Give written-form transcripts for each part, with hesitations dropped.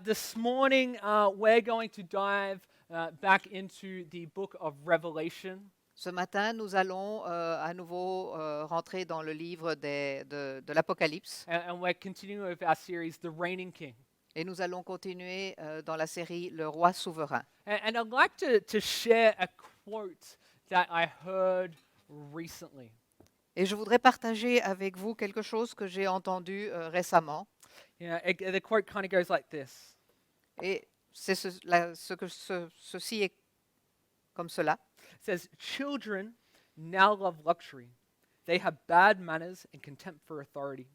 This morning we're going to dive back into the book of Revelation. Ce matin, nous allons à nouveau rentrer dans le livre de l'Apocalypse And we're continuing with our series, The Reigning King. et nous allons continuer dans la série Le Roi souverain. And I'd like to share a quote that I heard recently. Et je voudrais partager avec vous quelque chose que j'ai entendu récemment. The quote kind of goes like this. Et c'est ceci est comme cela. It says, "Children now love luxury. They have bad manners and contempt for authority.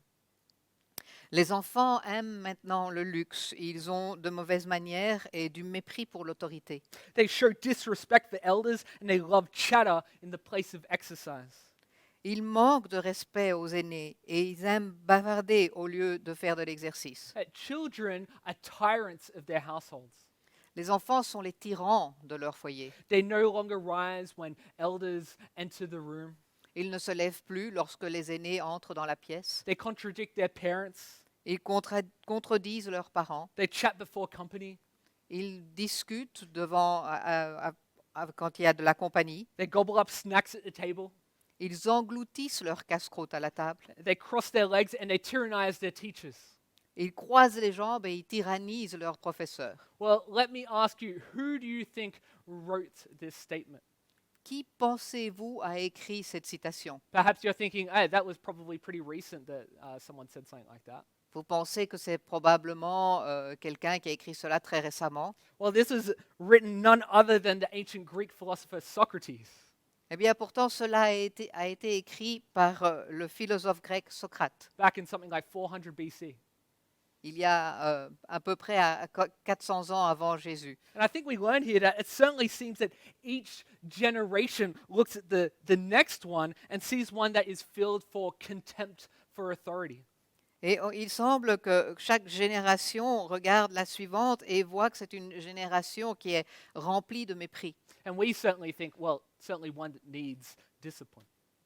Les enfants aiment maintenant le luxe. Ils ont de mauvaises manières et du mépris pour l'autorité. They show disrespect for elders and they love chatter in the place of exercise. Ils manquent de respect aux aînés et ils aiment bavarder au lieu de faire de l'exercice. Children are tyrants of their households. Les enfants sont les tyrans de leur foyer. They no longer rise when elders enter the room. Ils ne se lèvent plus lorsque les aînés entrent dans la pièce. They contradict their parents. Ils contredisent leurs parents. They chat before company. Ils discutent quand il y a de la compagnie. They gobble up snacks at the table. Ils engloutissent leur casse-croûte à la table. They cross their legs and they tyrannize their teachers. Ils croisent les jambes et ils tyrannisent leurs professeurs. Well, let me ask you, who do you think wrote this statement? Qui pensez-vous a écrit cette citation? Perhaps you're thinking, hey, that was probably pretty recent that someone said something like that. Vous pensez que c'est probablement quelqu'un qui a écrit cela très récemment? Well, this was written none other than the ancient Greek philosopher Socrates. Eh bien, pourtant, cela a été écrit par le philosophe grec Socrate, Back in something like 400 BC. il y a à peu près à 400 ans avant Jésus. And I think we learn here that it certainly seems that each generation looks at the next one and sees one that is filled for contempt for authority. Et il semble que chaque génération regarde la suivante et voit que c'est une génération qui est remplie de mépris. And we certainly think, well, certainly one that needs discipline.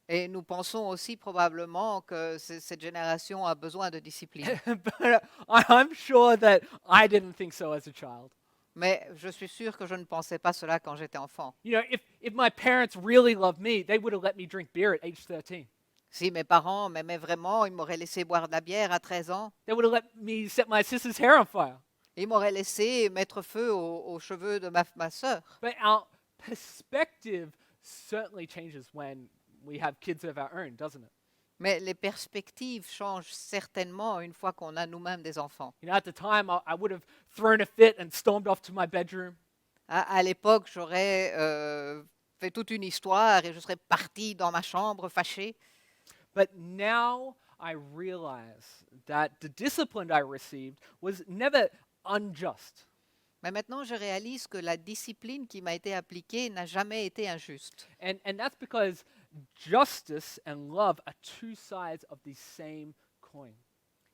Et nous pensons aussi probablement que cette génération a besoin de discipline. But I'm sure that I didn't think so as a child. Mais je suis sûr que je ne pensais pas cela quand j'étais enfant. You know, if my parents really loved me, they would have let me drink beer at age 13. Si mes parents m'aimaient vraiment, ils m'auraient laissé boire de la bière à 13 ans. They would have let me set my sister's hair on fire. Ils m'auraient laissé mettre feu aux cheveux de ma sœur. But our perspective certainly changes when we have kids of our own, doesn't it? Mais les perspectives changent certainement une fois qu'on a nous-mêmes des enfants. You know, at the time, I would have thrown a fit and stormed off to my bedroom. À l'époque, j'aurais fait toute une histoire et je serais partie dans ma chambre fâchée. But now I realize that the discipline I received was never unjust. Mais maintenant, je réalise que la discipline qui m'a été appliquée n'a jamais été injuste. And that's because justice and love are two sides of the same coin.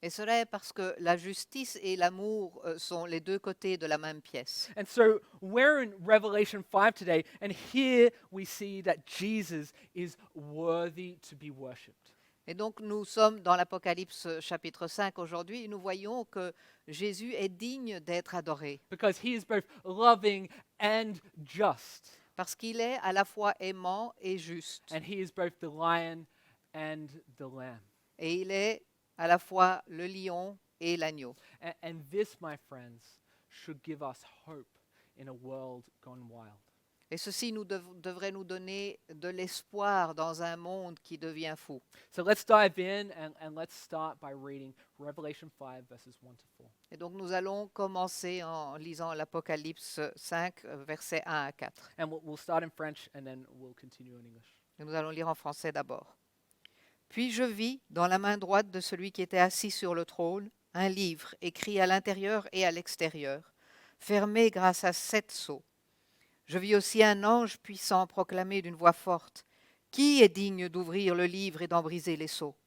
Et cela est parce que la justice et l'amour sont les deux côtés de la même pièce. And so we're in Revelation 5 today, and here we see that Jesus is worthy to be worshipped. Et donc, nous sommes dans l'Apocalypse chapitre 5 aujourd'hui et nous voyons que Jésus est digne d'être adoré Because he is both loving and just. parce qu'il est à la fois aimant et juste. And he is both the lion and the lamb. Et il est à la fois le lion et l'agneau. And this, my friends, should give us hope in a world gone wild. Et ceci devrait nous donner de l'espoir dans un monde qui devient fou. So let's dive in and let's start by reading Revelation 5, verses 1 to 4. Et donc nous allons commencer en lisant l'Apocalypse 5, versets 1 à 4. And we'll start in French and then we'll continue in English. Et nous allons lire en français d'abord. Puis je vis, dans la main droite de celui qui était assis sur le trône, un livre écrit à l'intérieur et à l'extérieur, fermé grâce à 7 sceaux. Je vis aussi un ange puissant proclamer d'une voix forte, « Qui est digne d'ouvrir le livre et d'en briser les sceaux ?»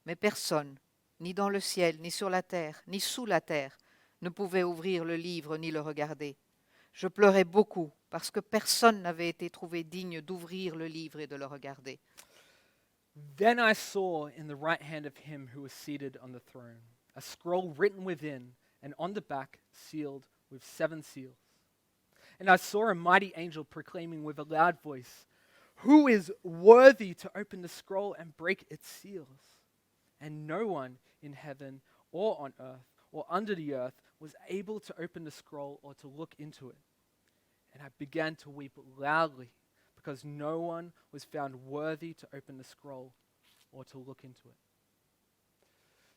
Mais personne, ni dans le ciel, ni sur la terre, ni sous la terre, ne pouvait ouvrir le livre ni le regarder. Je pleurais beaucoup parce que personne n'avait été trouvé digne d'ouvrir le livre et de le regarder. Then I saw in the right hand of him who was seated on the throne a scroll written within and on the back sealed with 7 seals. And I saw a mighty angel proclaiming with a loud voice, "Who is worthy to open the scroll and break its seals?" And no one in heaven or on earth or under the earth was able to open the scroll or to look into it. And I began to weep loudly because no one was found worthy to open the scroll or to look into it.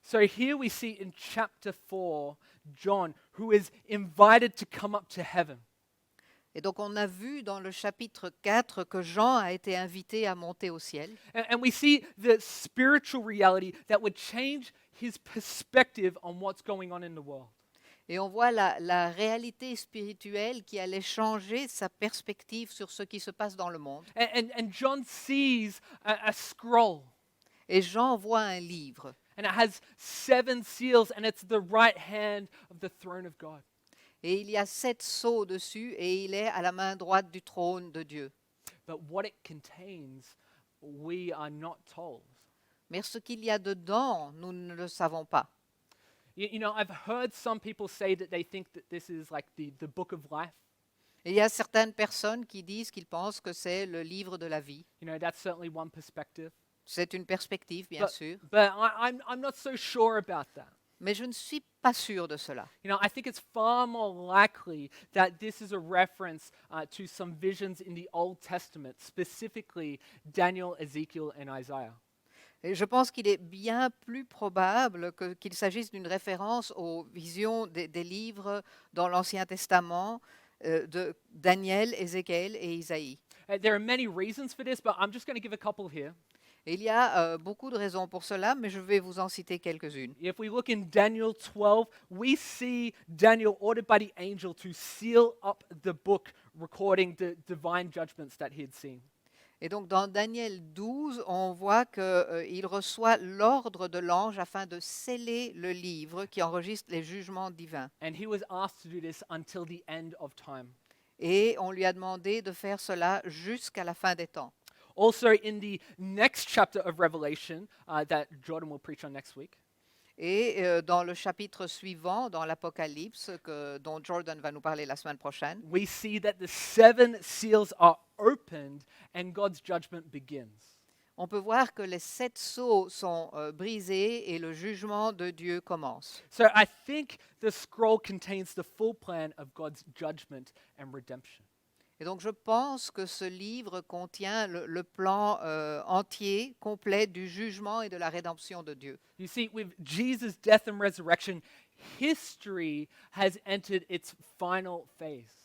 So here we see in chapter 4, John, who is invited to come up to heaven. Et donc on a vu dans le chapitre 4 que Jean a été invité à monter au ciel. And we see the spiritual reality that would change his perspective on what's going on in the world. Et on voit la réalité spirituelle qui allait changer sa perspective sur ce qui se passe dans le monde. And John sees a scroll, Et Jean voit un livre. and it has 7 seals, and it's the right hand of the throne of God. Et il y a 7 sceaux dessus et il est à la main droite du trône de Dieu. But what it contains, we are not told. Mais ce qu'il y a dedans, nous ne le savons pas. You know, I've heard some people say that they think that this is like the book of life. Et il y a certaines personnes qui disent qu'ils pensent que c'est le livre de la vie. You know, that's certainly one perspective. C'est une perspective, bien sûr. But I'm not so sure about that. Mais je ne suis pas sûre de cela. You know, I think it's far more likely that this is a reference to some visions in the Old Testament, specifically Daniel, Ezekiel, and Isaiah. Et je pense qu'il est bien plus probable qu'il s'agisse d'une référence aux visions des livres dans l'Ancien Testament de Daniel, Ézéchiel et Isaïe. There are many reasons for this, but I'm just going to give a couple here. Et il y a beaucoup de raisons pour cela, mais je vais vous en citer quelques-unes. If we look in Daniel 12, we see Daniel ordered by the angel to seal up the book recording the divine judgments that he had seen. Et donc dans Daniel 12, on voit qu'il reçoit l'ordre de l'ange afin de sceller le livre qui enregistre les jugements divins. And he was asked to do this until the end of time. Et on lui a demandé de faire cela jusqu'à la fin des temps. Also, in the next chapter of Revelation that Jordan will preach on next week, Et dans le chapitre suivant, dans l'Apocalypse, dont Jordan va nous parler la semaine prochaine, we see that the 7 seals are opened and God's judgment begins. on peut voir que les 7 sceaux sont brisés et le jugement de Dieu commence. So I think the scroll contains the full plan of God's judgment and redemption. Et donc je pense que ce livre contient le plan entier, complet du jugement et de la rédemption de Dieu. You see, with Jesus' death and resurrection, history has entered its final phase.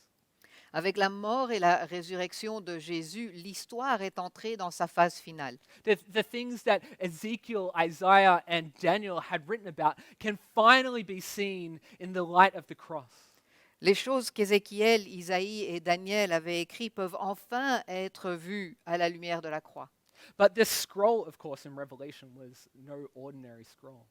Avec la mort et la résurrection de Jésus, l'histoire est entrée dans sa phase finale. The things that Ezekiel, Isaiah, and Daniel had written about can finally be seen in the light of the cross. Les choses qu'Ézéchiel, Isaïe et Daniel avaient écrites peuvent enfin être vues à la lumière de la croix. But this scroll, of course, in Revelation was no ordinary scroll.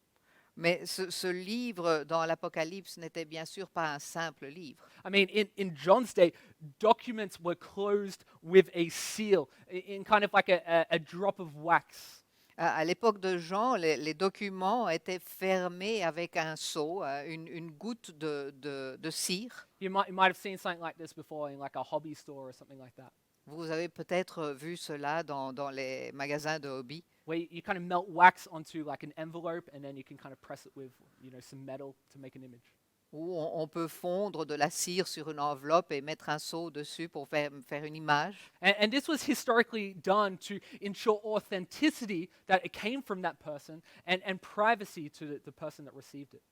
Mais ce livre dans l'Apocalypse n'était bien sûr pas un simple livre. I mean, in John's day, documents were closed with a seal, in kind of like a drop of wax. À l'époque de Jean, les documents étaient fermés avec un sceau, une goutte de cire. You might have seen something like this before in like a hobby store or something like that, Vous avez peut-être vu cela dans les magasins de hobby, where you kind of melt wax onto like an envelope and then you can kind of press it with, you know, some metal to make an image. où on peut fondre de la cire sur une enveloppe et mettre un sceau dessus pour faire une image. And this was historically done to ensure authenticity, that it came from that person, and privacy to the person that received it.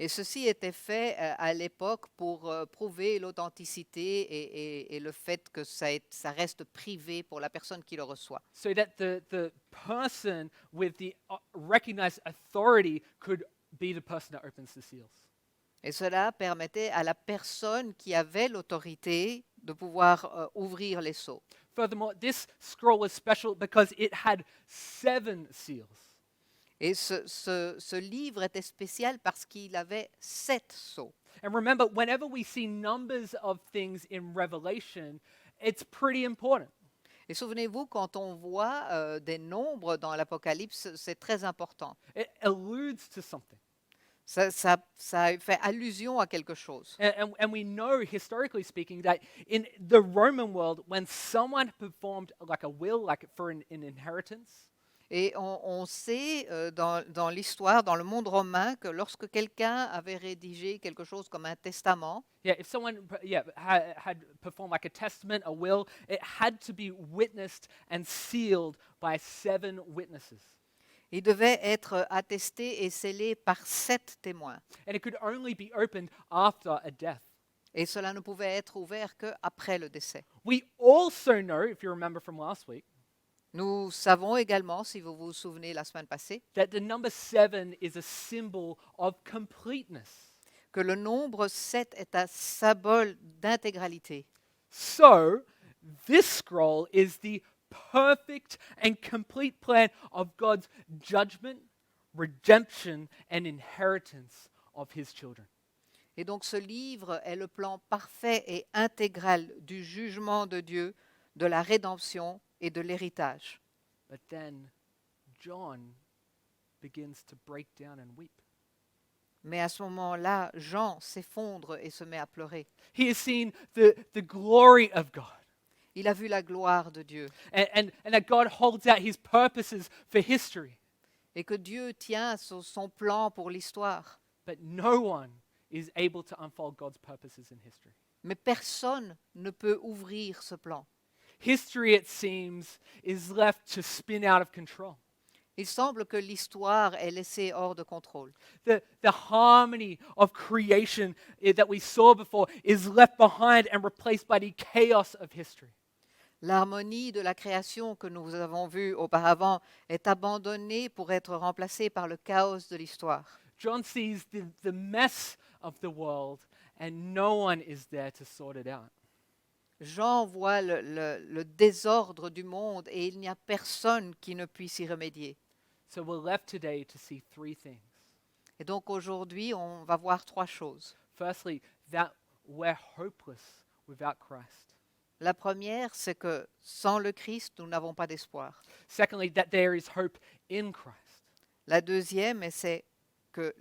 Et ceci était fait à l'époque pour prouver l'authenticité et le fait que ça reste privé pour la personne qui le reçoit. So that the person with the recognized authority could be the person that opens the seals. Et cela permettait à la personne qui avait l'autorité de pouvoir ouvrir les sceaux. Furthermore, this scroll was special because it had 7 seals. Et ce livre était spécial parce qu'il avait 7 sceaux. And remember, whenever we see numbers of things in Revelation, it's pretty important. Et souvenez-vous, quand on voit des nombres dans l'Apocalypse, c'est très important. It alludes to something. Ça fait allusion à quelque chose. And we know, historically speaking, that in the Roman world, when someone performed like a will, like for an inheritance, Et on sait dans l'histoire, dans le monde romain, que lorsque quelqu'un avait rédigé quelque chose comme un testament, yeah, if someone had performed like a testament, a will, it had to be witnessed and sealed by 7 witnesses. il devait être attesté et scellé par 7 témoins. And it could only be opened after a death. Et cela ne pouvait être ouvert qu'après le décès. We also know, if you remember from last week, Nous savons également, si vous vous souvenez la semaine passée, that the number 7 is a symbol of completeness. que le nombre 7 est un symbole d'intégralité. So, this scroll is the perfect and complete plan of God's judgment, redemption, and inheritance of his children. Et donc ce livre est le plan parfait et intégral du jugement de Dieu, de la rédemption et de l'héritage. But then John begins to break down and weep. Mais à ce moment-là, Jean s'effondre et se met à pleurer. He has seen the glory of God, Il a vu la gloire de Dieu and that God holds out his purposes for history. et que Dieu tient son plan pour l'histoire. But no one is able to unfold God's purposes in history. Mais personne ne peut ouvrir ce plan. History, it seems, is left to spin out of control. Il semble que l'histoire est laissée hors de contrôle. The harmony of creation that we saw before is left behind and replaced by the chaos of history. L'harmonie de la création que nous avons vue auparavant est abandonnée pour être remplacée par le chaos de l'histoire. John sees the mess of the world, and no one is there to sort it out. Jean voit le désordre du monde et il n'y a personne qui ne puisse y remédier. So we're left today to see 3 things. Et donc aujourd'hui, on va voir 3 choses. Firstly, that we're hopeless without Christ. La première, c'est que sans le Christ, nous n'avons pas d'espoir. Secondly, that there is hope in Christ. La deuxième, c'est que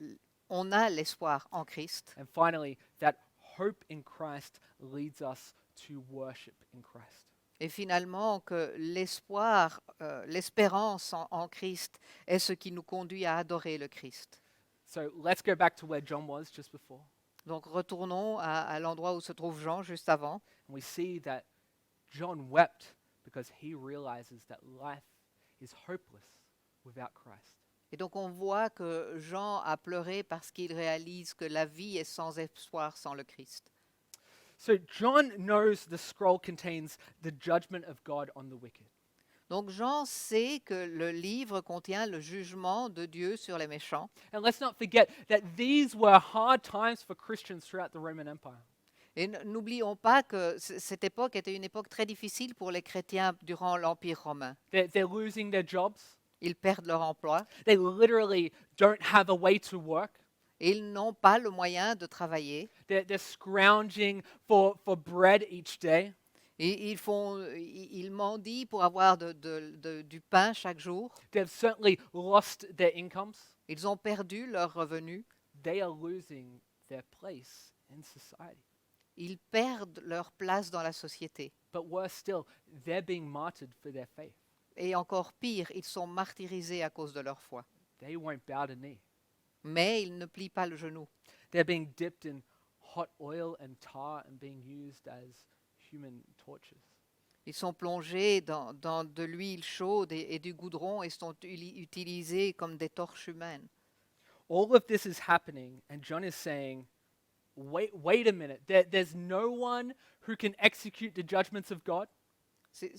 on a l'espoir en Christ. And finally, that hope in Christ leads us to worship in Christ. Et finalement, que l'espoir, l'espérance en Christ est ce qui nous conduit à adorer le Christ. So let's go back to where John was just before. Donc retournons à l'endroit où se trouve Jean juste avant. And we see that John wept because he realizes that life is hopeless without Christ. Et donc on voit que Jean a pleuré parce qu'il réalise que la vie est sans espoir sans le Christ. So John knows the scroll contains the judgment of God on the wicked. Donc Jean sait que le livre contient le jugement de Dieu sur les méchants. And let's not forget that these were hard times for Christians throughout the Roman Empire. Et n'oublions pas que cette époque était une époque très difficile pour les chrétiens durant l'Empire romain. They're losing their jobs. Ils perdent leur emploi. They literally don't have a way to work. Ils n'ont pas le moyen de travailler. They're scrounging for bread each day. Et ils mendient pour avoir du pain chaque jour. They've certainly lost their incomes. Ils ont perdu leurs revenus. They are losing their place in society. Ils perdent leur place dans la société. But worse still, they're being martyred for their faith. Et encore pire, ils sont martyrisés à cause de leur foi. They won't bow the knee. Mais ils ne plient pas le genou. They're being dipped in hot oil and tar and being used as human torches. Ils sont plongés dans de l'huile chaude et du goudron et sont utilisés comme des torches humaines. All of this is happening, and John is saying, wait a minute. There's no one who can execute the judgments of God.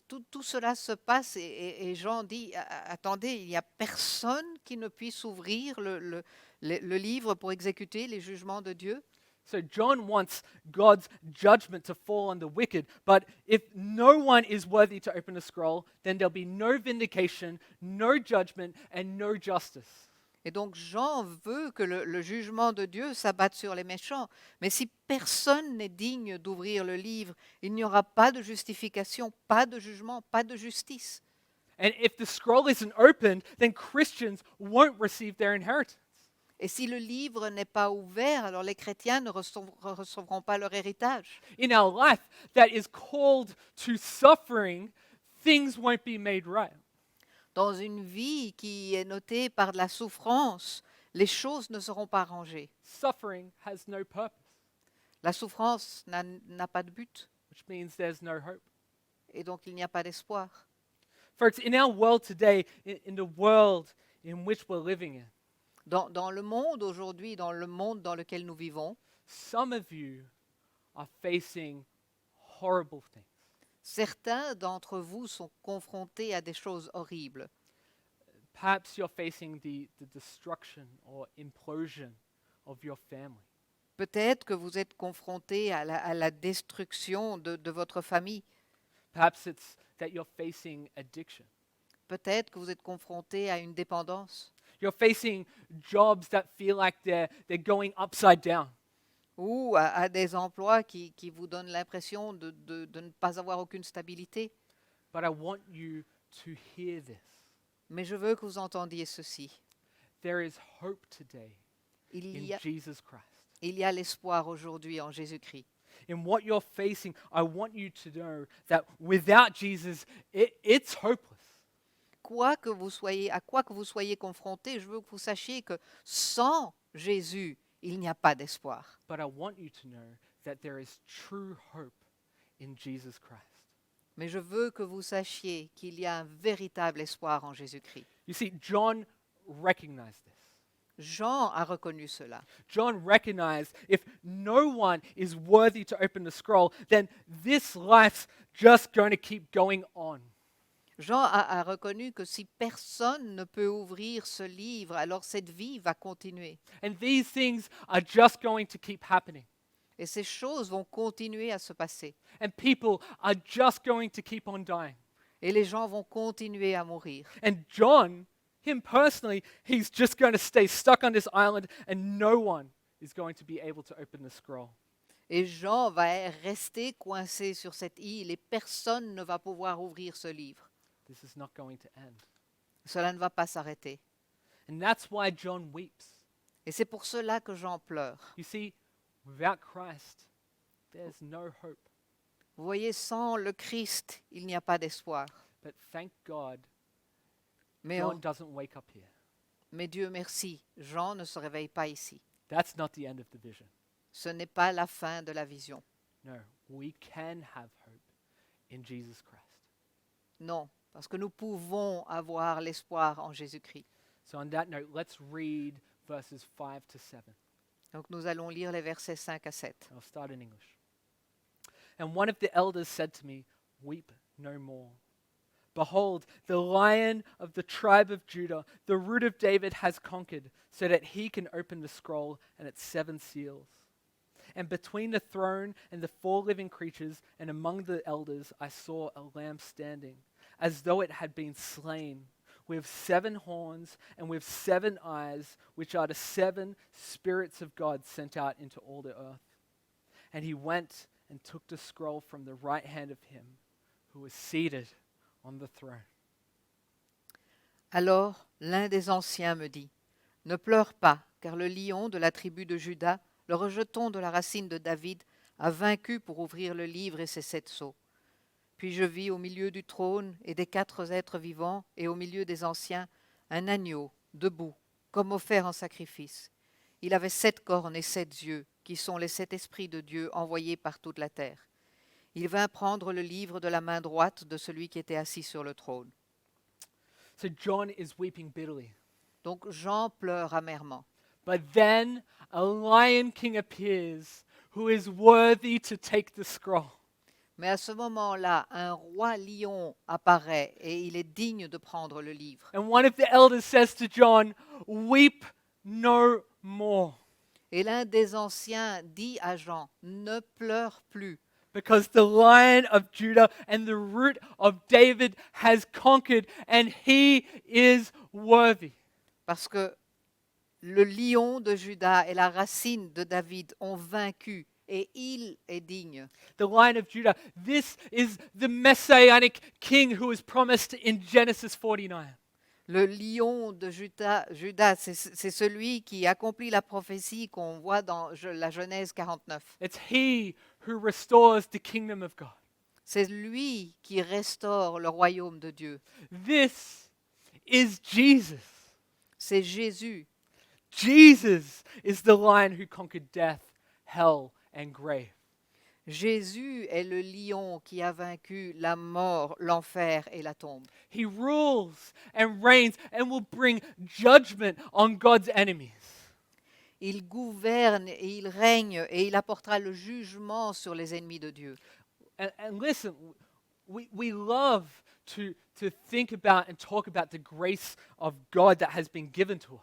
Tout cela se passe et Jean dit, attendez, il n'y a personne qui ne puisse ouvrir le livre pour exécuter les jugements de Dieu. So John wants God's judgment to fall on the wicked, but if no one is worthy to open the scroll, then there'll be no vindication, no judgment, and no justice. Et donc Jean veut que le jugement de Dieu s'abatte sur les méchants. Mais si personne n'est digne d'ouvrir le livre, il n'y aura pas de justification, pas de jugement, pas de justice. And if the scroll isn't opened, then Christians won't receive their inheritance. Et si le livre n'est pas ouvert, alors les chrétiens ne recevront pas leur héritage. In our life that is called to suffering, things won't be made right. Dans une vie qui est notée par de la souffrance, les choses ne seront pas arrangées. Suffering has no purpose, La souffrance n'a pas de but which means there's no hope. et donc il n'y a pas d'espoir. Folks, in our world today, in the world in which we're living in, Dans le monde aujourd'hui, dans le monde dans lequel nous vivons, some of you are facing horrible things. certains d'entre vous sont confrontés à des choses horribles. Perhaps you're facing the destruction or implosion of your family. Peut-être que vous êtes confrontés à la destruction de votre famille. Perhaps it's that you're facing addiction. Peut-être que vous êtes confrontés à une dépendance. You're facing jobs that feel like they're going upside down. Ou à des emplois qui vous donnent l'impression de ne pas avoir aucune stabilité. But I want you to hear this. Mais je veux que vous entendiez ceci. There is hope today Il in y a, Jesus Christ. il y a l'espoir aujourd'hui en Jésus-Christ. In what you're facing, I want you to know that without Jesus, it's hopeless. À quoi que vous soyez confrontés, je veux que vous sachiez que sans Jésus, il n'y a pas d'espoir. But I want you to know that there is true hope in Jesus Christ. Mais je veux que vous sachiez qu'il y a un véritable espoir en Jésus-Christ. You see, John recognized this. Jean a reconnu cela. John recognized if no one is worthy to open the scroll, then this life's just going to keep going on. Jean a reconnu que si personne ne peut ouvrir ce livre, alors cette vie va continuer. And these things are just going to keep happening. Et ces choses vont continuer à se passer. And people are just going to keep on dying. Et les gens vont continuer à mourir. And John, him personally, he's just going to stay stuck on this island and no one is going to be able to open the scroll. Et Jean va rester coincé sur cette île et personne ne va pouvoir ouvrir ce livre. This is not going to end. Cela ne va pas s'arrêter. And that's why John weeps. Et c'est pour cela que Jean pleure. You see, without Christ, there's no hope. Vous voyez, sans le Christ, il n'y a pas d'espoir. But thank God, Mais, John doesn't wake up here. mais Dieu merci, Jean ne se réveille pas ici. That's not the end of the vision. Ce n'est pas la fin de la vision. No, we can have hope in Jesus Christ. Non, parce que nous pouvons avoir l'espoir en Jésus-Christ. So on that note, let's read verses 5 to 7. Donc nous allons lire les versets 5 à 7. I'll start in English. And one of the elders said to me, "Weep no more. Behold, the Lion of the tribe of Judah, the Root of David, has conquered, so that he can open the scroll and its 7 seals." And between the throne and the 4 living creatures and among the elders, I saw a lamb standing, as though it had been slain, with 7 horns and with 7 eyes, which are the 7 spirits of God sent out into all the earth. And he went and took the scroll from the right hand of him who was seated on the throne. Alors l'un des anciens me dit, « Ne pleure pas, car le lion de la tribu de Juda, le rejeton de la racine de David, a vaincu pour ouvrir le livre et ses 7 sceaux. » Puis je vis au milieu du trône et des 4 êtres vivants et au milieu des anciens un agneau debout, comme offert en sacrifice. Il avait 7 cornes et 7 yeux, qui sont les 7 esprits de Dieu envoyés par toute la terre. Il vint prendre le livre de la main droite de celui qui était assis sur le trône. So John is weeping bitterly. Donc Jean pleure amèrement. But then a lion king appears who is worthy to take the scroll. Mais à ce moment-là, un roi lion apparaît et il est digne de prendre le livre. And one of the elders says to John, "Weep no more, Et l'un des anciens dit à Jean, « Ne pleure plus, because the Lion of Judah and the Root of David has conquered, and he is worthy." parce que le lion de Juda et la racine de David ont vaincu et il est digne. The Lion of Judah. This is the messianic king who was promised in Genesis 49. Le lion de Judas, c'est celui qui accomplit la prophétie qu'on voit dans la Genèse 49. It's he who restores the kingdom of God. C'est lui qui restaure le royaume de Dieu. This is Jesus. C'est Jésus. Jesus is the lion who conquered death, hell, and grave. Jésus est le lion qui a vaincu la mort, l'enfer et la tombe. He rules and reigns and will bring judgment on God's enemies. Il gouverne et il règne et il apportera le jugement sur les ennemis de Dieu. And listen, we love to think about and talk about the grace of God that has been given to us.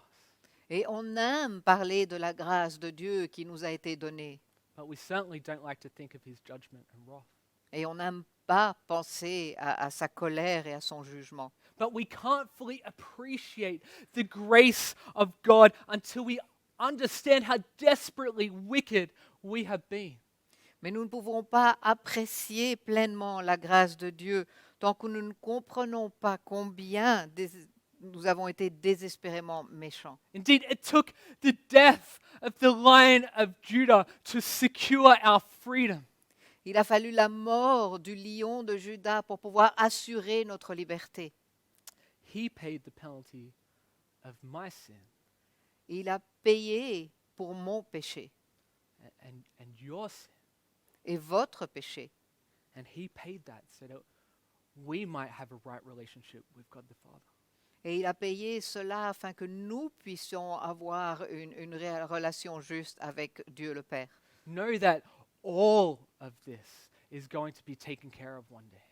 Et on aime parler de la grâce de Dieu qui nous a été donnée. But we certainly don't like to think of his judgment and wrath. Et on n'aime pas penser à sa colère et à son jugement. But we can't fully appreciate the grace of God until we understand how desperately wicked we have been. Mais nous ne pouvons pas apprécier pleinement la grâce de Dieu tant que nous ne comprenons pas combien nous avons été désespérément méchants. Indeed, it took the death of the Lion of Judah to secure our freedom. Il a fallu la mort du lion de Juda pour pouvoir assurer notre liberté. He paid the penalty of my sin Il a payé pour mon péché and your sin. et votre péché. And he paid that so that we might have a right relationship with God the Father. Et il a payé cela afin que nous puissions avoir une réelle relation juste avec Dieu le Père. Know that all of this is going to be taken care of one day.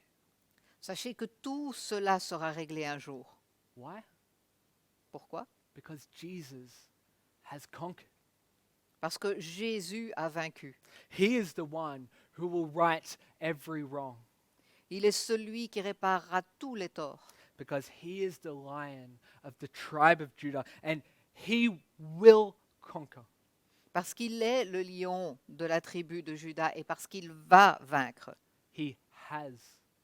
Sachez que tout cela sera réglé un jour. Why? Pourquoi? Because Jesus has conquered. Parce que Jésus a vaincu. He is the one who will right every wrong Il est celui qui réparera tous les torts. because he is the lion of the tribe of Judah and he will conquer. Parce qu'il est le lion de la tribu de Juda et parce qu'il va vaincre. He has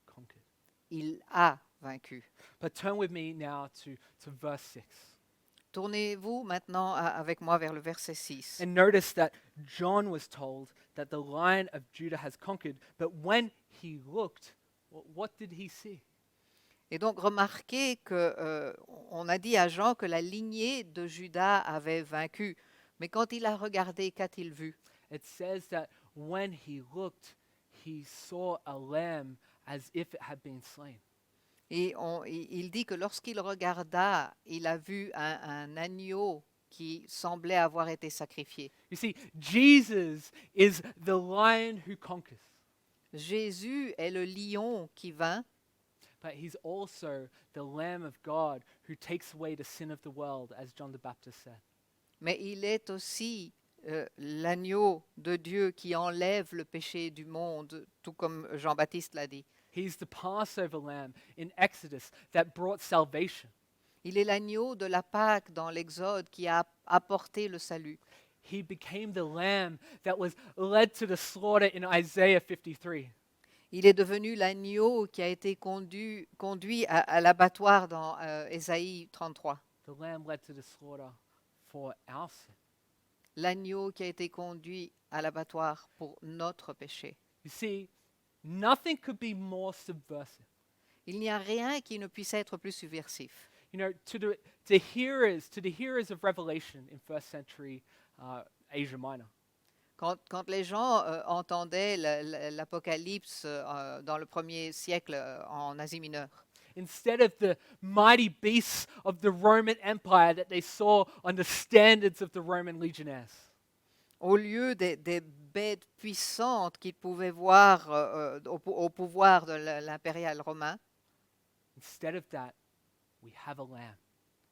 conquered. Il a vaincu. But turn with me now to verse 6. Tournez-vous maintenant avec moi vers le verset 6. And notice that John was told that the lion of Judah has conquered, but when he looked, what did he see? Et donc remarquez que on a dit à Jean que la lignée de Juda avait vaincu. Mais quand il a regardé, qu'a-t-il vu? It says that when he looked, he saw a lamb as if it had been slain. Et il dit que lorsqu'il regarda, il a vu un agneau qui semblait avoir été sacrifié. You see, Jesus is the lion who conquers, Jésus est le lion qui vainc, but he's also the Lamb of God who takes away the sin of the world, as John the Baptist said. mais il est aussi l'agneau de Dieu qui enlève le péché du monde, tout comme Jean-Baptiste l'a dit. He's the Passover lamb in Exodus that brought salvation. Il est l'agneau de la Pâque dans l'Exode qui a apporté le salut. He became the lamb that was led to the slaughter in Isaiah 53. Il est devenu l'agneau qui a été conduit à l'abattoir dans Ésaïe 33. The lamb led to the slaughter for our sin. L'agneau qui a été conduit à l'abattoir pour notre péché. You see, nothing could be more subversive. Il n'y a rien qui ne puisse être plus subversif. You know, to the hearers of Revelation in first century Asia Minor, Quand les gens entendaient l'Apocalypse dans le premier siècle en Asie mineure, instead of the mighty beasts of the Roman Empire that they saw on the standards of the Roman legionnaires, au lieu des bêtes puissantes qu'ils pouvaient voir au pouvoir de l'impérial romain, instead of that, we have a lamb.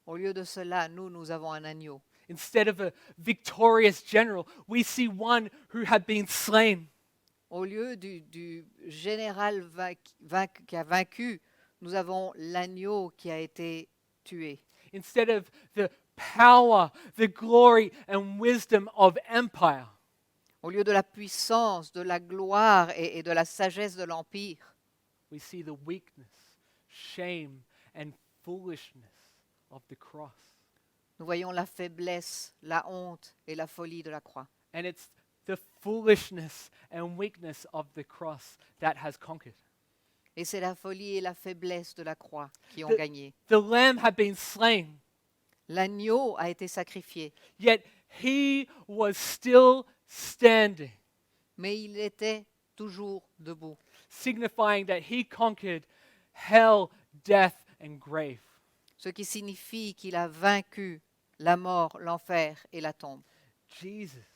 au lieu de cela, nous avons un agneau. Instead of a victorious general, we see one who had been slain. Au lieu du général qui a vaincu, nous avons l'agneau qui a été tué. Instead of the power, the glory, and wisdom of empire, Au lieu de la puissance, de la gloire et de la sagesse de l'Empire, we see the weakness, shame, and foolishness of the cross. Nous voyons la faiblesse, la honte et la folie de la croix. And it's the foolishness and weakness of the cross that has conquered. Et c'est la folie et la faiblesse de la croix qui ont The- gagné. The lamb had been slain, L'agneau a été sacrifié, yet he was still standing, mais il était toujours debout, signifying that he conquered hell, death, and grave. ce qui signifie qu'il a vaincu la mort, l'enfer et la tombe. Jesus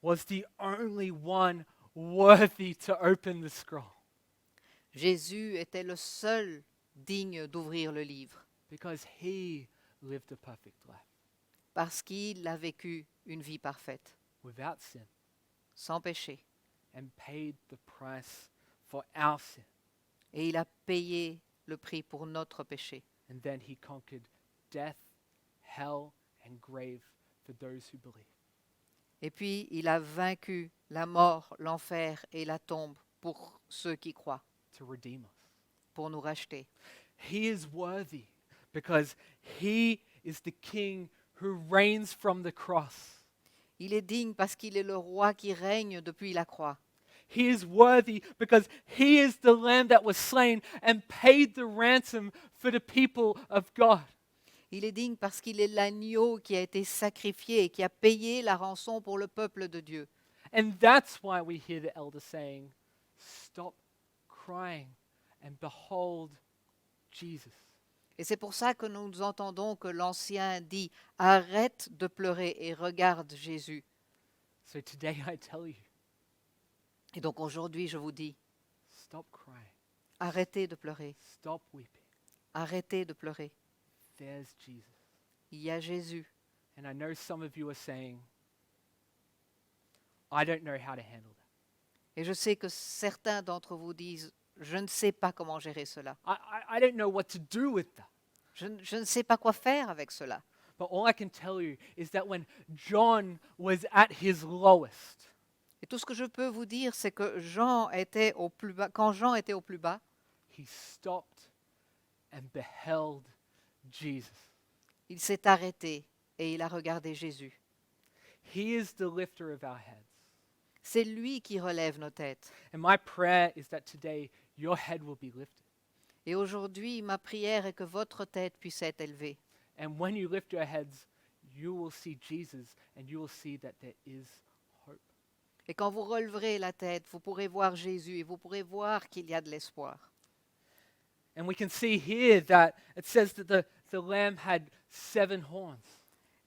was the only one worthy to open the scroll Jésus était le seul digne d'ouvrir le livre, because he lived a perfect life parce qu'il a vécu une vie parfaite, without sin sans péché, and paid the price for our sin. et il a payé le prix pour notre péché. And then he conquered death, hell, and grave for those who believe. Et puis il a vaincu la mort, l'enfer et la tombe pour ceux qui croient, To redeem us. pour nous racheter. He is worthy because he is the king who reigns from the cross. Il est digne parce qu'il est le roi qui règne depuis la croix. He is worthy because he is the lamb that was slain and paid the ransom for the people of God. Il est digne parce qu'il est l'agneau qui a été sacrifié et qui a payé la rançon pour le peuple de Dieu. And that's why we hear the elder saying, "Stop crying and behold Jesus." Et c'est pour ça que nous entendons que l'Ancien dit « Arrête de pleurer et regarde Jésus So today I tell you, ». Et donc aujourd'hui, je vous dis, stop crying, arrêtez de pleurer, stop weeping. arrêtez de pleurer. There's Jesus. Il y a Jésus. And I know some of you are saying, I don't know how to handle that. Et je sais que certains d'entre vous disent « Je ne sais pas comment gérer cela. I don't know what to do with that. Je ne sais pas quoi faire avec cela. » But all I can tell you is that when John was at his lowest, Et tout ce que je peux vous dire, c'est que Jean était au plus bas. Quand Jean était au plus bas, he stopped and beheld Jesus. il s'est arrêté et il a regardé Jésus. He is the lifter of our heads. C'est lui qui relève nos têtes. And my prayer is that today your head will be lifted. Et aujourd'hui, ma prière est que votre tête puisse être élevée. And when you lift your heads, you will see Jesus and you will see that there is hope. Et quand vous releverez la tête, vous pourrez voir Jésus et vous pourrez voir qu'il y a de l'espoir. And we can see here that it says that the lamb had 7 horns.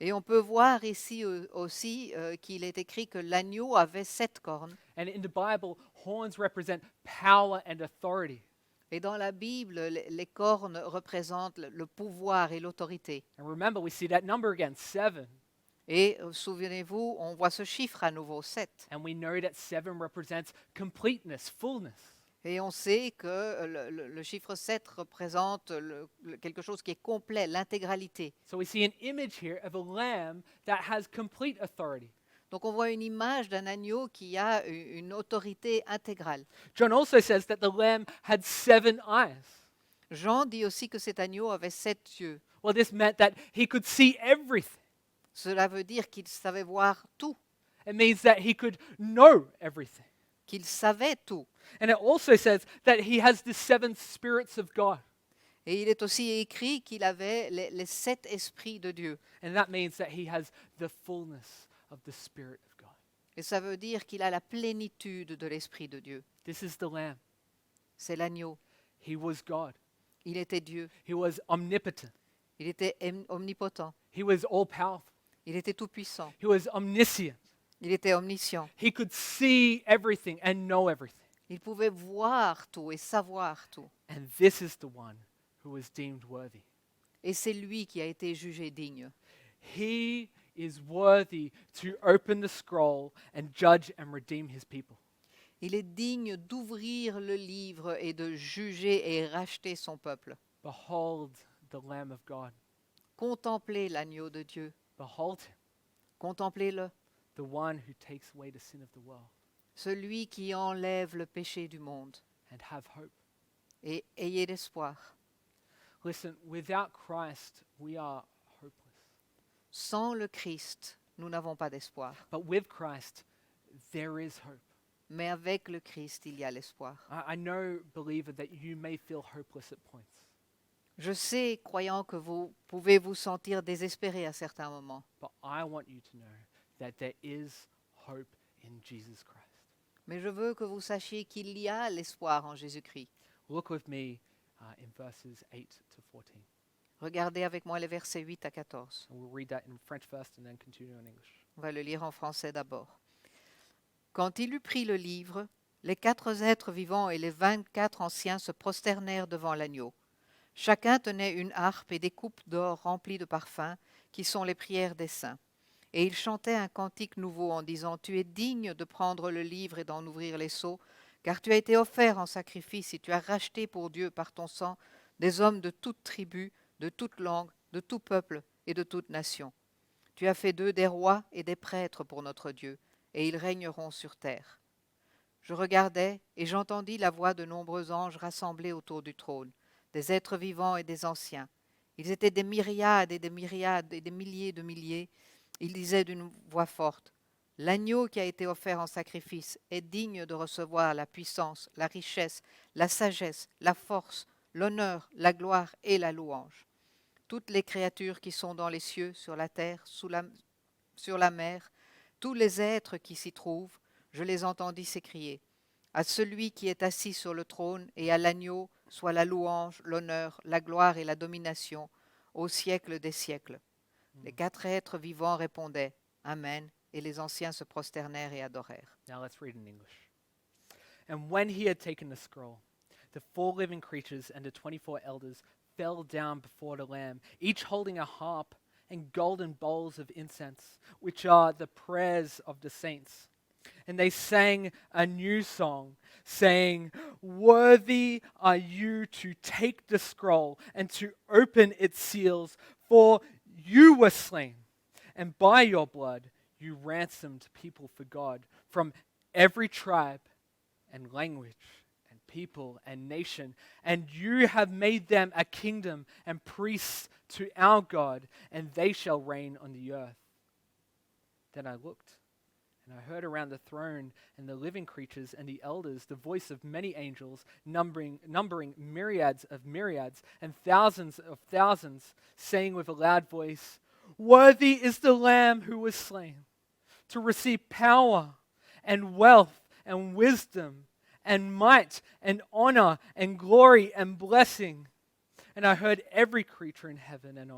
Et on peut voir ici aussi qu'il est écrit que l'agneau avait 7 cornes. And in the Bible, horns represent power and authority. Et dans la Bible, les cornes représentent le pouvoir et l'autorité. And remember, we see that number again, 7. Et souvenez-vous, on voit ce chiffre à nouveau, 7. And we know that 7 represents completeness, fullness. Et on sait que le chiffre 7 représente quelque chose qui est complet, l'intégralité. So we see an image here of a lamb that has complete authority. Donc on voit une image d'un agneau qui a une autorité intégrale. John also says that the lamb had 7 eyes. Jean dit aussi que cet agneau avait 7 yeux. Well, this meant that he could see everything. Cela veut dire qu'il savait voir tout, It means that he could know everything. qu'il savait tout. And it also says that he has the 7 spirits of God. Et il est aussi écrit qu'il avait les 7 esprits de Dieu. And that means that he has the fullness of the Spirit of God. Et ça veut dire qu'il a la plénitude de l'esprit de Dieu. This is the lamb. C'est l'agneau. He was God. Il était Dieu. He was omnipotent. Il était omnipotent. He was all powerful. Il était tout-puissant. He was omniscient. Il était omniscient. He could see everything and know everything. Il pouvait voir tout et savoir tout. And this is the one who was deemed worthy. Et c'est lui qui a été jugé digne. He is worthy to open the scroll and judge and redeem his people. Il est digne d'ouvrir le livre et de juger et racheter son peuple. Behold the Lamb of God. Contemplez l'agneau de Dieu. Behold him, Contemplez-le. the one who takes away the sin of the world. Celui qui enlève le péché du monde. And have hope. Et ayez l'espoir. Listen, without Christ, we are hopeless. Sans le Christ, nous n'avons pas d'espoir. But with Christ, there is hope. Mais avec le Christ, il y a l'espoir. I know, believer, that you may feel hopeless at points. Je sais, croyant, que vous pouvez vous sentir désespéré à certains moments. But I want you to know that there is hope in Jesus Christ. Mais je veux que vous sachiez qu'il y a l'espoir en Jésus-Christ. Look with me in verses 8 to 14. Regardez avec moi les versets 8 à 14. And we'll read that in French first and then continue in English. On va le lire en français d'abord. Quand il eut pris le livre, les 4 êtres vivants et les 24 anciens se prosternèrent devant l'agneau. Chacun tenait une harpe et des coupes d'or remplies de parfums, qui sont les prières des saints. Et ils chantaient un cantique nouveau en disant « Tu es digne de prendre le livre et d'en ouvrir les sceaux, car tu as été offert en sacrifice et tu as racheté pour Dieu par ton sang des hommes de toute tribu, de toute langue, de tout peuple et de toute nation. Tu as fait d'eux des rois et des prêtres pour notre Dieu, et ils régneront sur terre. » Je regardai et j'entendis la voix de nombreux anges rassemblés autour du trône, des êtres vivants et des anciens. Ils étaient des myriades et des myriades et des milliers de milliers. Ils disaient d'une voix forte, « L'agneau qui a été offert en sacrifice est digne de recevoir la puissance, la richesse, la sagesse, la force, l'honneur, la gloire et la louange. » Toutes les créatures qui sont dans les cieux, sur la terre, sur la mer, tous les êtres qui s'y trouvent, je les entendis s'écrier, « À celui qui est assis sur le trône et à l'agneau soit la louange, l'honneur, la gloire et la domination au siècle des siècles. » Les 4 êtres vivants répondaient, « Amen », et les anciens se prosternèrent et adorèrent. Now let's read in English. And when he had taken the scroll, the 4 living creatures and the 24 elders fell down before the Lamb, each holding a harp and golden bowls of incense, which are the prayers of the saints. And they sang a new song, saying, "Worthy are you to take the scroll and to open its seals, for you were slain, and by your blood you ransomed people for God from every tribe and language and people and nation, and you have made them a kingdom and priests to our God, and they shall reign on the earth." Then I looked, and I heard around the throne and the living creatures and the elders the voice of many angels, numbering myriads of myriads and thousands of thousands, saying with a loud voice, "Worthy is the Lamb who was slain, to receive power and wealth and wisdom and might and honor and glory and blessing." And I heard every creature in heaven and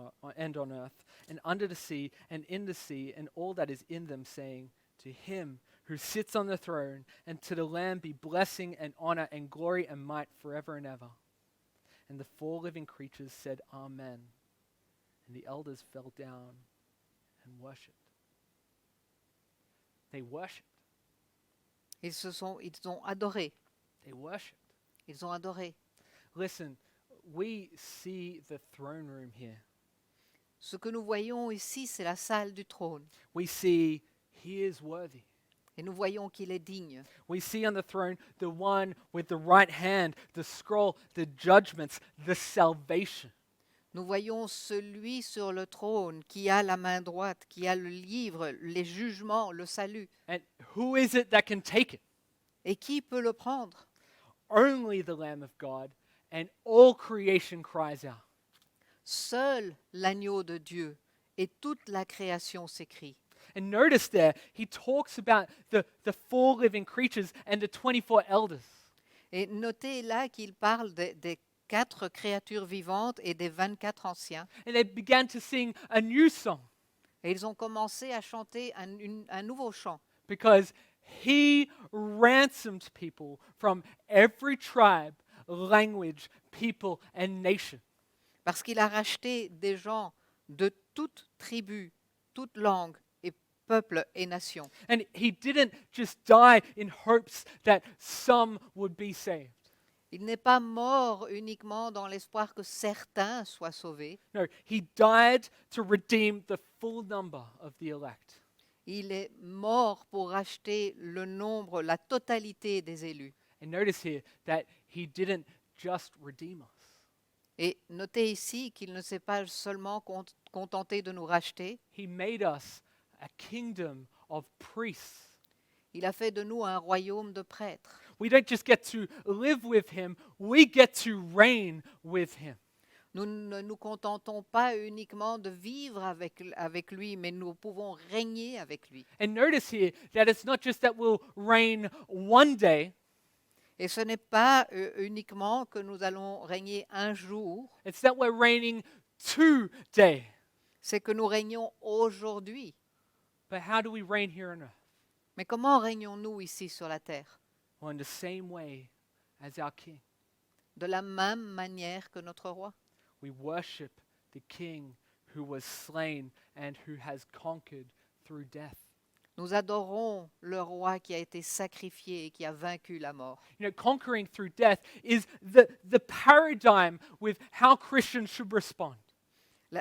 on earth and under the sea and in the sea and all that is in them, saying, "To him who sits on the throne and to the Lamb be blessing and honor and glory and might forever and ever." And the 4 living creatures said, "Amen." And the elders fell down and worshipped. They worshipped. Ils ont adoré. They worshipped. Ils ont adoré. Listen, we see the throne room here. Ce que nous voyons ici, c'est la salle du trône. We see he is worthy. Et nous voyons qu'il est digne. We see on the throne the one with the right hand, the scroll, the judgments, the salvation. Nous voyons celui sur le trône qui a la main droite, qui a le livre, les jugements, le salut. And who is it that can take it? Et qui peut le prendre? Only the Lamb of God, and all creation cries out. Seul l'agneau de Dieu et toute la création s'écrie. And notice there, he talks about the 4 living creatures and the 24 elders. Et notez là qu'il parle des 4 créatures vivantes et des 24 anciens. And they began to sing a new song Et ils ont commencé à chanter un nouveau chant. because he ransomed people from every tribe, language, people, and nation. Parce qu'il a racheté des gens de toute tribu, toute langue et peuple et nation. And he didn't just die in hopes that some would be saved. Il n'est pas mort uniquement dans l'espoir que certains soient sauvés. No, he died to redeem the full number of the elect. Il est mort pour racheter le nombre, la totalité des élus. And notice here that he didn't just redeem us. Et notez ici qu'il ne s'est pas seulement contenté de nous racheter, He made us a kingdom of priests. il a fait de nous un royaume de prêtres. We don't just get to live with him, we get to reign with him. Nous ne nous contentons pas uniquement de vivre avec lui, mais nous pouvons régner avec lui. And notice here that it's not just that we'll reign one day, Et ce n'est pas uniquement que nous allons régner un jour, it's that we're reigning today. c'est que nous régnons aujourd'hui. But how do we reign here on earth? Mais comment régnons-nous ici sur la terre? Well, in the same way as our King. De la même manière que notre roi. We worship the King who was slain and who has conquered through death. Nous adorons le roi qui a été sacrifié et qui a vaincu la mort. You know, conquering through death is the paradigm with how Christians should respond.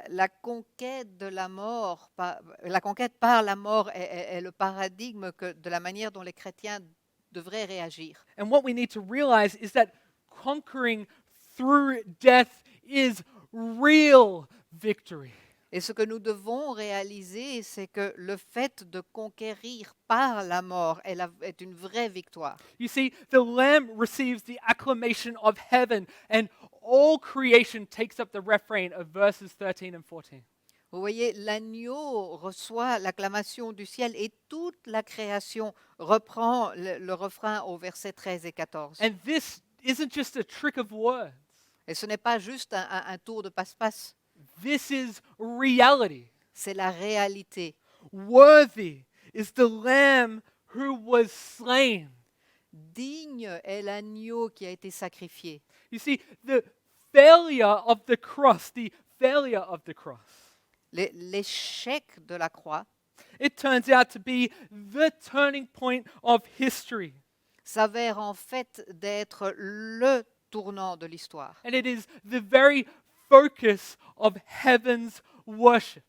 La conquête de la mort, la conquête par la mort est le paradigme de la manière dont les chrétiens devraient réagir. And what we need to realize is that conquering through death is real victory. Et ce que nous devons réaliser, c'est que le fait de conquérir par la mort est une vraie victoire. You see, the Lamb receives the acclamation of heaven, and all creation takes up the refrain of verses 13 and 14. Vous voyez, l'agneau reçoit l'acclamation du ciel et toute la création reprend le refrain au verset 13 et 14. And this isn't just a trick of words. Et ce n'est pas juste un tour de passe-passe, This is reality. c'est la réalité. Worthy is the Lamb who was slain. Digne est l'agneau qui a été sacrifié. You see, the failure of the cross, the failure of the cross, L'échec de la croix it turns out to be the turning point of history. s'avère en fait d'être le tournant de l'histoire. And it is the very focus of heaven's worship.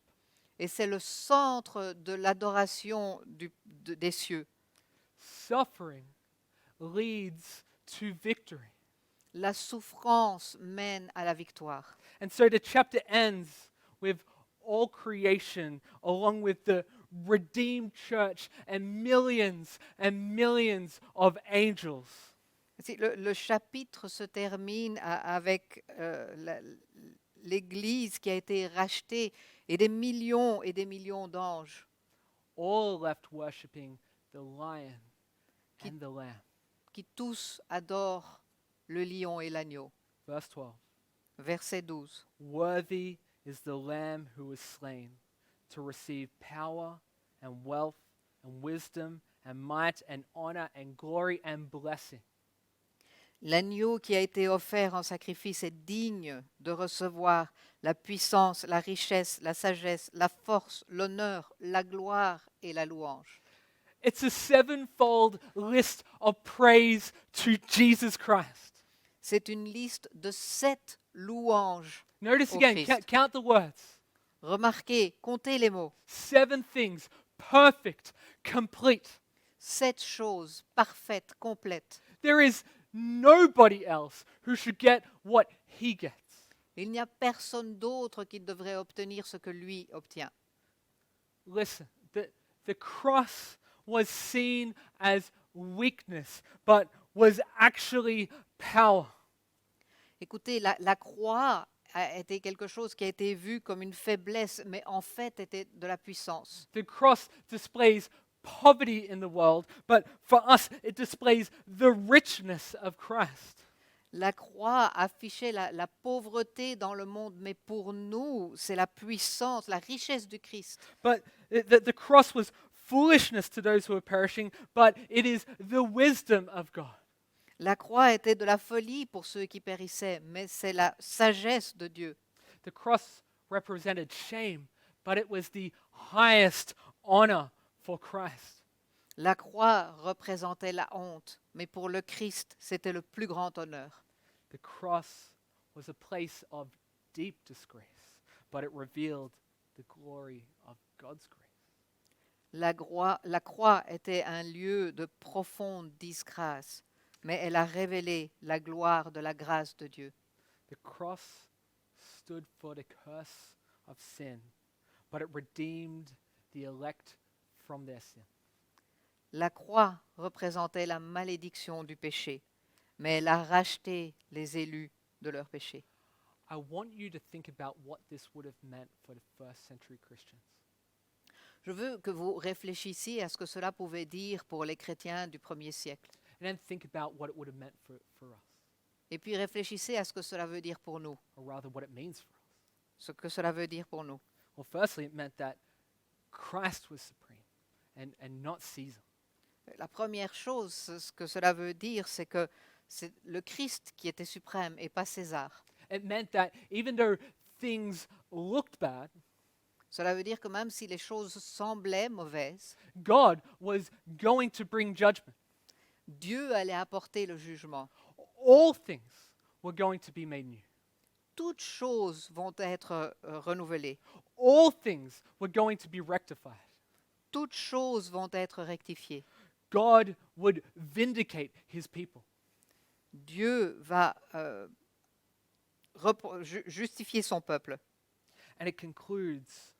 Et c'est le centre de l'adoration des cieux. Suffering leads to victory. La souffrance mène à la victoire. And so the chapter ends with all creation, along with the redeemed church and millions of angels. Le chapitre se termine avec l'Église qui a été rachetée et des millions d'anges All left worshiping the lion and the lamb. qui tous adorent le lion et l'agneau. Verse 12. Verset 12. Worthy is the lamb who was slain to receive power and wealth and wisdom and might and honor and glory and blessing. L'agneau qui a été offert en sacrifice est digne de recevoir la puissance, la richesse, la sagesse, la force, l'honneur, la gloire et la louange. It's a sevenfold list of praise to Jesus Christ. C'est une liste de 7 louanges. Notice au again, Christ. count the words. Remarquez, comptez les mots. 7 things, perfect, complete. 7 choses parfaites, complètes. There is nobody else who should get what he gets. Il n'y a personne d'autre qui devrait obtenir ce que lui obtient. Listen, the cross was seen as weakness, but was actually power. Écoutez, la croix a été quelque chose qui a été vu comme une faiblesse, mais en fait était de la puissance. The cross displays poverty in the world, but for us, it displays the richness of Christ. La croix affichait la pauvreté dans le monde, mais pour nous, c'est la puissance, la richesse du Christ. But the cross was foolishness to those who are perishing, but it is the wisdom of God. La croix était de la folie pour ceux qui périssaient, mais c'est la sagesse de Dieu. The cross represented shame, but it was the highest honor for Christ. La croix représentait la honte, mais pour le Christ, c'était le plus grand honneur. The cross was a place of deep disgrace, but it revealed the glory of God's grace. La croix était un lieu de profonde disgrâce, mais elle a révélé la gloire de la grâce de Dieu. The cross stood for the curse of sin, but it redeemed the elect from their sin. La croix représentait la malédiction du péché, mais elle a racheté les élus de leur péché. I want you to think about what this would have meant for the first century Christians. Je veux que vous réfléchissiez à ce que cela pouvait dire pour les chrétiens du premier siècle. And then think about what it would have meant for us, Et puis réfléchissez à ce que cela veut dire pour nous, or rather what it means for us. ce que cela veut dire pour nous. Well, firstly, it meant that Christ was supreme and not Caesar. La première chose, ce que cela veut dire, c'est que c'est le Christ qui était suprême et pas César. It meant that even though things looked bad, Cela veut dire que même si les choses semblaient mauvaises, God was going to bring judgment. Dieu allait apporter le jugement. All things were going to be made new. Toutes choses vont être renouvelées. All things were going to be rectified. Toutes choses vont être rectifiées. God would vindicate his people. Dieu va justifier son peuple. And it concludes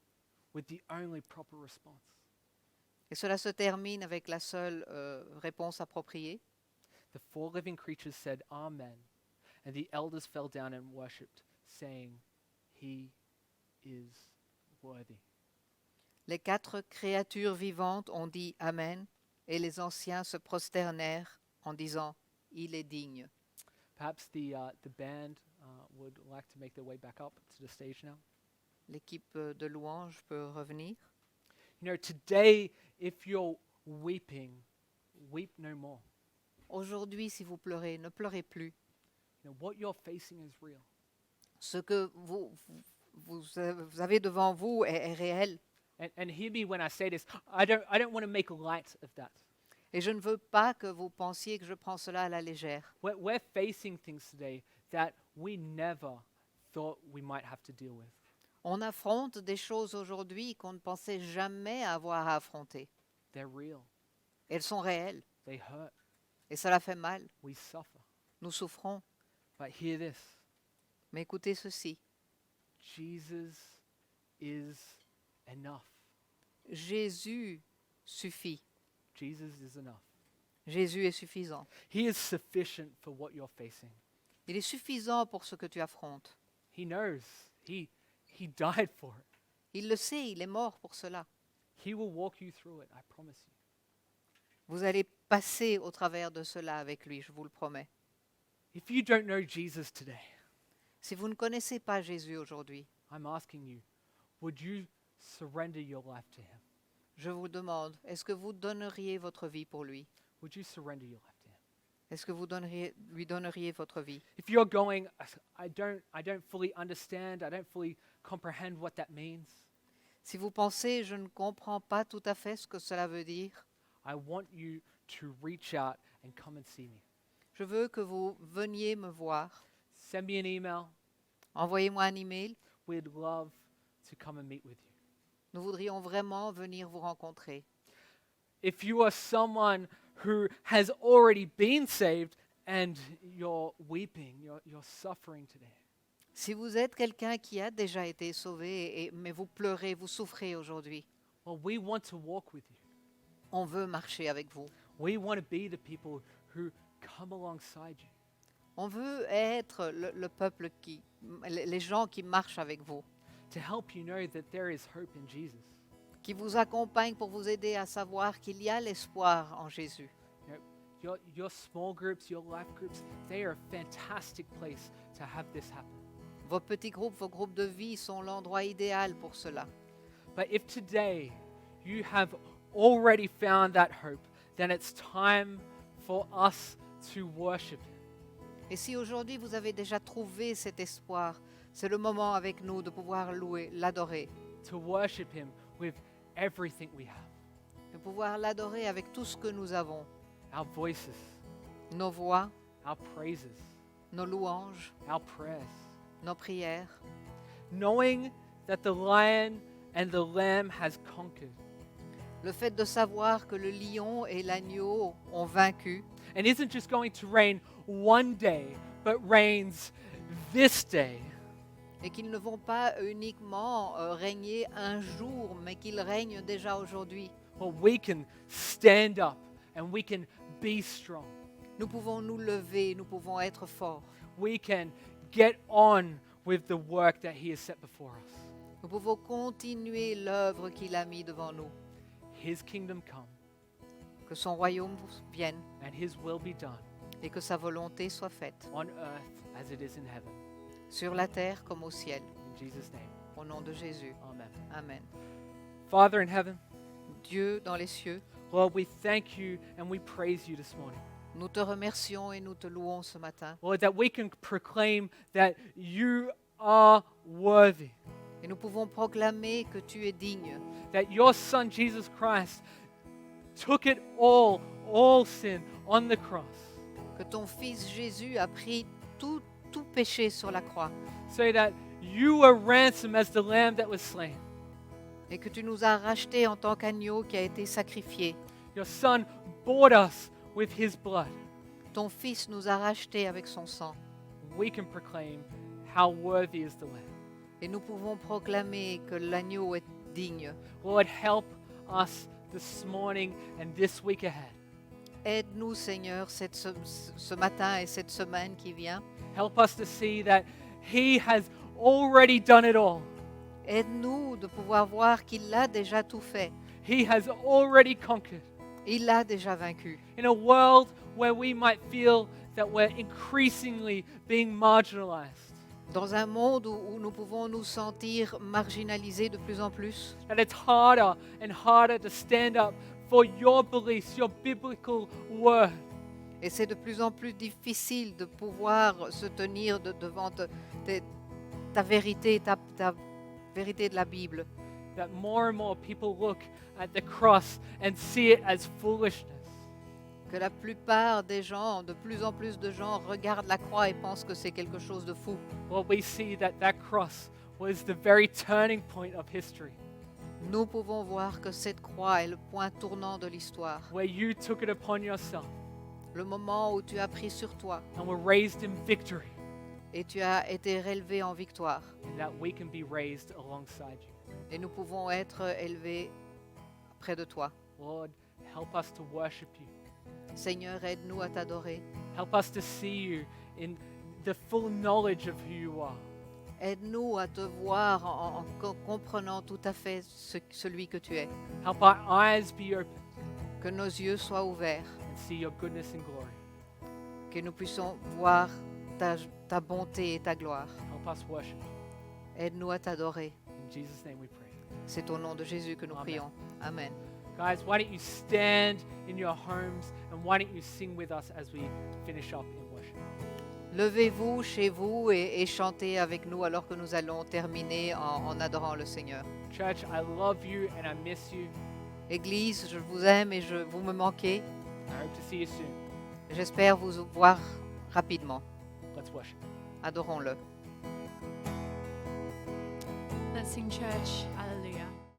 with the only proper response. Et cela se termine avec la seule réponse appropriée. The four living creatures said, Amen. And the elders fell down and worshipped, saying, He is worthy. Les quatre créatures vivantes ont dit Amen, et les anciens se prosternèrent en disant Il est digne. Perhaps the band would like to make their way back up to the stage now. L'équipe de louange peut revenir. You know, today, if you're weeping, weep no more. Aujourd'hui, si vous pleurez, ne pleurez plus. You know, what you're facing is real. Ce que vous avez devant vous est réel. And hear me when I say this. I don't want to make light of that. Et je ne veux pas que vous pensiez que je prends cela à la légère. We're facing things today that we never thought we might have to deal with. On affronte des choses aujourd'hui qu'on ne pensait jamais avoir à affronter. They're real. Elles sont réelles They hurt. et cela fait mal. We suffer. Nous souffrons. But hear this. Mais écoutez ceci. Jesus is enough. Jésus suffit. Jesus is enough. Jésus est suffisant. He is sufficient for what you're facing. Il est suffisant pour ce que tu affrontes. He knows. He died for it. Il le sait, il est mort pour cela. He will walk you through it, I promise you. Vous allez passer au travers de cela avec lui, je vous le promets. If you don't know Jesus today, Si vous ne connaissez pas Jésus aujourd'hui, I'm asking you, would you surrender your life to him? je vous demande, est-ce que vous donneriez votre vie pour lui? Would you surrender your life to him? Est-ce que vous lui donneriez votre vie? If you're going, I don't fully understand, I don't fully comprehend what that means, Si vous pensez, je ne comprends pas tout à fait ce que cela veut dire, I want you to reach out and come and see me. je veux que vous veniez me voir. Send me an email. Envoyez-moi un email. We'd love to come and meet with you. Nous voudrions vraiment venir vous rencontrer. If you are someone who has already been saved and you're weeping, you're suffering today, Si vous êtes quelqu'un qui a déjà été sauvé, mais vous pleurez, vous souffrez aujourd'hui, well, we want to walk with you. on veut marcher avec vous. We want to be the people who come alongside you. On veut être le peuple les gens qui marchent avec vous, To help you know that there is hope in Jesus. qui vous accompagnent pour vous aider à savoir qu'il y a l'espoir en Jésus. Your small groups, your life groups, they are a fantastic place to have this happen. Vos petits groupes, vos groupes de vie sont l'endroit idéal pour cela. But if today you have already found that hope, then it's time for us to worship Him. Et si aujourd'hui vous avez déjà trouvé cet espoir, c'est le moment avec nous de pouvoir louer, l'adorer, To worship Him with everything we have. de pouvoir l'adorer avec tout ce que nous avons, Our voices, nos voix, our praises, nos louanges, our prayers. nos prières, Knowing that the lion and the lamb has conquered. le fait de savoir que le lion et l'agneau ont vaincu And isn't just going to reign one day, but reigns this day. Et qu'ils ne vont pas uniquement régner un jour, mais qu'ils règnent déjà aujourd'hui. Well, we can stand up and we can be strong. Nous pouvons nous lever, nous pouvons être forts. We can get on with the work that He has set before us. Nous pouvons continuer l'œuvre qu'il a mis devant nous. His kingdom come Que son royaume vienne and His will be done et que sa volonté soit faite, on earth as it is in heaven. sur la terre comme au ciel. In Jesus' name, Au nom de Jésus. amen. Amen. Father in heaven, Dieu dans les cieux, Lord, we thank you and we praise you this morning. nous te remercions et nous te louons ce matin. Lord, that we can proclaim that you are worthy, Et nous pouvons proclamer que tu es digne, that your Son, Jesus Christ, took it all sin on the cross, que ton Fils Jésus a pris tout péché sur la croix so that you were ransomed as the lamb that was slain. et que tu nous as rachetés en tant qu'agneau qui a été sacrifié. Your Son bought us with his blood. Ton Fils nous a rachetés avec son sang. We can proclaim how worthy is the lamb. Et nous pouvons proclamer que l'agneau est digne. Lord, help us this morning and this week ahead. Aide-nous, Seigneur, ce matin et cette semaine qui vient. Help us to see that he has already done it all. Aide-nous de pouvoir voir qu'il a déjà tout fait. He has already conquered. Il l'a déjà vaincu. In a world where we might feel that we're increasingly being marginalized, Dans un monde où nous pouvons nous sentir marginalisés de plus en plus, that it's harder and harder to stand up for your beliefs, your biblical word. et c'est de plus en plus difficile de pouvoir se tenir devant ta vérité, ta vérité de la Bible, That more and more people look at the cross and see it as foolishness. que la plupart des gens, de plus en plus de gens regardent la croix et pensent que c'est quelque chose de fou. Well, we see that that cross was the very turning point of history, Nous pouvons voir que cette croix est le point tournant de l'histoire, where you took it upon yourself le moment où tu as pris sur toi and were raised in victory, et tu as été relevé en victoire. and that we can be raised alongside you. Et nous pouvons être élevés près de toi. Lord, help us to worship you. Seigneur, aide-nous à t'adorer. Help us to see you in the full knowledge of who you are. Aide-nous à te voir en comprenant tout à fait celui que tu es. Help our eyes be open Que nos yeux soient ouverts, and see your goodness and glory. que nous puissions voir ta bonté et ta gloire. Help us worship you. Aide-nous à t'adorer. In Jesus' name we pray. C'est au nom de Jésus que nous Amen. prions. Amen. Guys, why don't you stand in your homes and why don't you sing with us as we finish up in worship? Levez-vous chez vous et chantez avec nous alors que nous allons terminer en adorant le Seigneur. Church, I love you and I miss you. Église, je vous aime et vous me manquez. I hope to see you soon. J'espère vous voir rapidement. Let's worship. Adorons-le. Let's sing church.